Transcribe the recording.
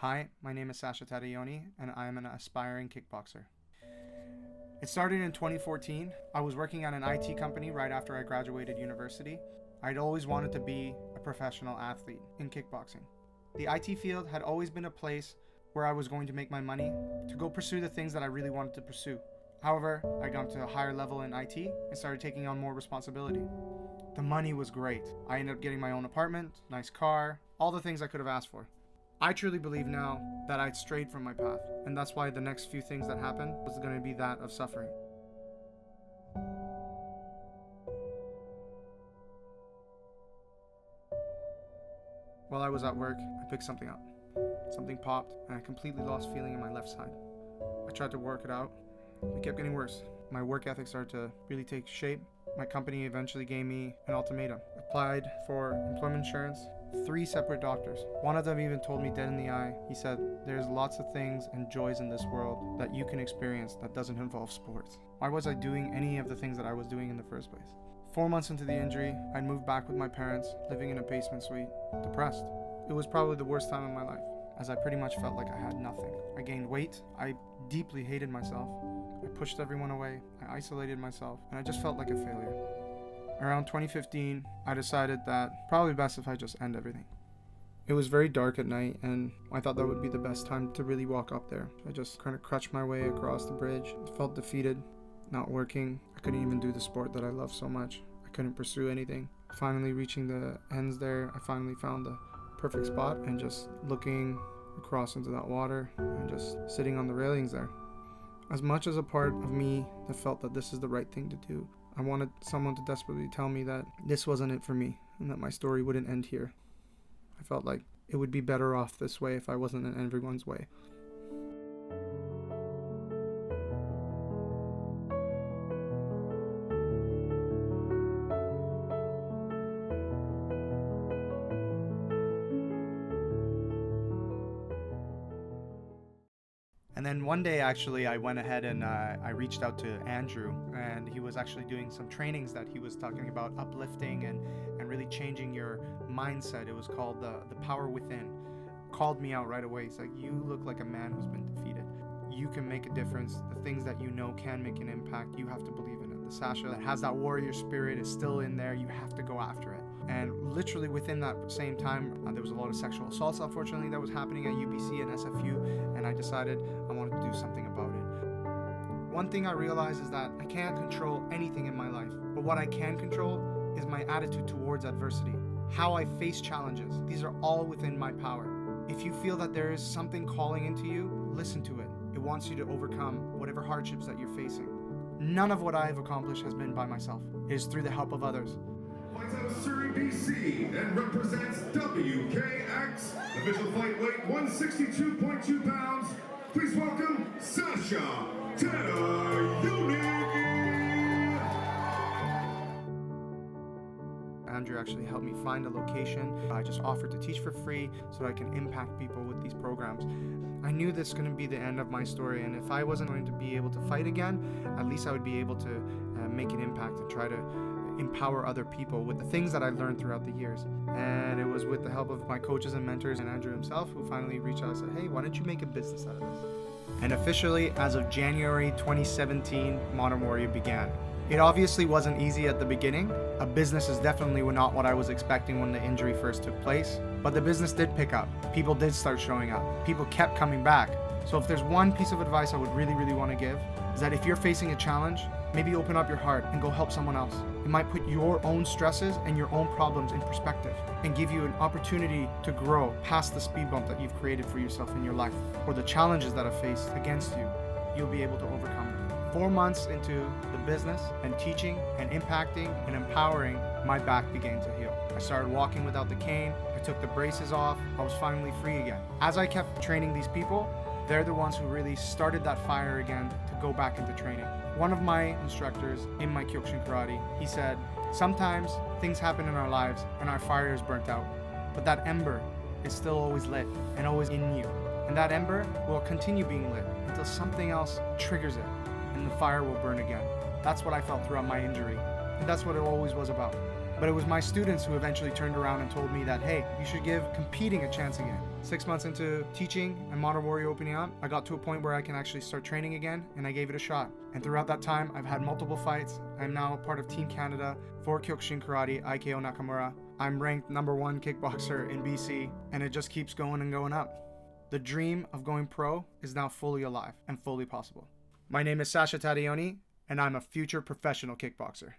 Hi, my name is Sasha Tadayoni, and I am an aspiring kickboxer. It started in 2014. I was working at an IT company right after I graduated university. I'd always wanted to be a professional athlete in kickboxing. The IT field had always been a place where I was going to make my money, to go pursue the things that I really wanted to pursue. However, I got to a higher level in IT and started taking on more responsibility. The money was great. I ended up getting my own apartment, nice car, all the things I could have asked for. I truly believe now that I'd strayed from my path, and that's why the next few things that happened was going to be that of suffering. While I was at work, I picked something up. Something popped, and I completely lost feeling in my left side. I tried to work it out. It kept getting worse. My work ethic started to really take shape. My company eventually gave me an ultimatum. Applied for employment insurance. 3 separate doctors. One of them even told me dead in the eye. He said, "There's lots of things and joys in this world that you can experience that doesn't involve sports." Why was I doing any of the things that I was doing in the first place? 4 months into the injury, I'd moved back with my parents, living in a basement suite, depressed. It was probably the worst time of my life, as I pretty much felt like I had nothing. I gained weight. I deeply hated myself. I pushed everyone away. I isolated myself, and I just felt like a failure. Around 2015, I decided that probably best if I just end everything. It was very dark at night, and I thought that would be the best time to really walk up there. I just kind of crutched my way across the bridge. I felt defeated, not working. I couldn't even do the sport that I love so much. I couldn't pursue anything. Finally reaching the ends there, I finally found the perfect spot and just looking across into that water and just sitting on the railings there. As much as a part of me that felt that this is the right thing to do, I wanted someone to desperately tell me that this wasn't it for me and that my story wouldn't end here. I felt like it would be better off this way if I wasn't in everyone's way. And then one day, actually, I went ahead and I reached out to Andrew, and he was actually doing some trainings that he was talking about uplifting and really changing your mindset. It was called the Power Within. Called me out right away. He's like, "You look like a man who's been defeated. You can make a difference. The things that you know can make an impact. You have to believe in it. The Sasha that has that warrior spirit is still in there. You have to go after it." And literally within that same time, there was a lot of sexual assaults, unfortunately, that was happening at UBC and SFU, and I decided I wanted to do something about it. One thing I realized is that I can't control anything in my life, but what I can control is my attitude towards adversity, how I face challenges. These are all within my power. If you feel that there is something calling into you, listen to it. It wants you to overcome whatever hardships that you're facing. None of what I have accomplished has been by myself. It is through the help of others. Fights out of Surrey, BC, and represents WKX. Official fight weight 162.2 pounds. Please welcome Sasha Tadayoni. Andrew actually helped me find a location. I just offered to teach for free so that I can impact people with these programs. I knew this was going to be the end of my story, and if I wasn't going to be able to fight again, at least I would be able to make an impact and try to empower other people with the things that I learned throughout the years. And it was with the help of my coaches and mentors and Andrew himself who finally reached out and said, "Hey, why don't you make a business out of this?" And officially, as of January 2017, Modern Warrior began. It obviously wasn't easy at the beginning. A business is definitely not what I was expecting when the injury first took place, but the business did pick up. People did start showing up. People kept coming back. So if there's one piece of advice I would really want to give, is that if you're facing a challenge, maybe open up your heart and go help someone else. It might put your own stresses and your own problems in perspective and give you an opportunity to grow past the speed bump that you've created for yourself in your life, or the challenges that are faced against you. You'll be able to overcome them. 4 months into the business and teaching and impacting and empowering, my back began to heal. I started walking without the cane. I took the braces off. I was finally free again. As I kept training these people, they're the ones who really started that fire again to go back into training. One of my instructors in my Kyokushin karate, he said, "Sometimes things happen in our lives and our fire is burnt out, but that ember is still always lit and always in you. And that ember will continue being lit until something else triggers it and the fire will burn again." That's what I felt throughout my injury, and that's what it always was about. But it was my students who eventually turned around and told me that, hey, you should give competing a chance again. 6 months into teaching and Modern Warrior opening up, I got to a point where I can actually start training again, and I gave it a shot. And throughout that time, I've had multiple fights. I'm now part of Team Canada for Kyokushin Karate, IKO Nakamura. I'm ranked #1 kickboxer in BC, and it just keeps going and going up. The dream of going pro is now fully alive and fully possible. My name is Sasha Tadayoni, and I'm a future professional kickboxer.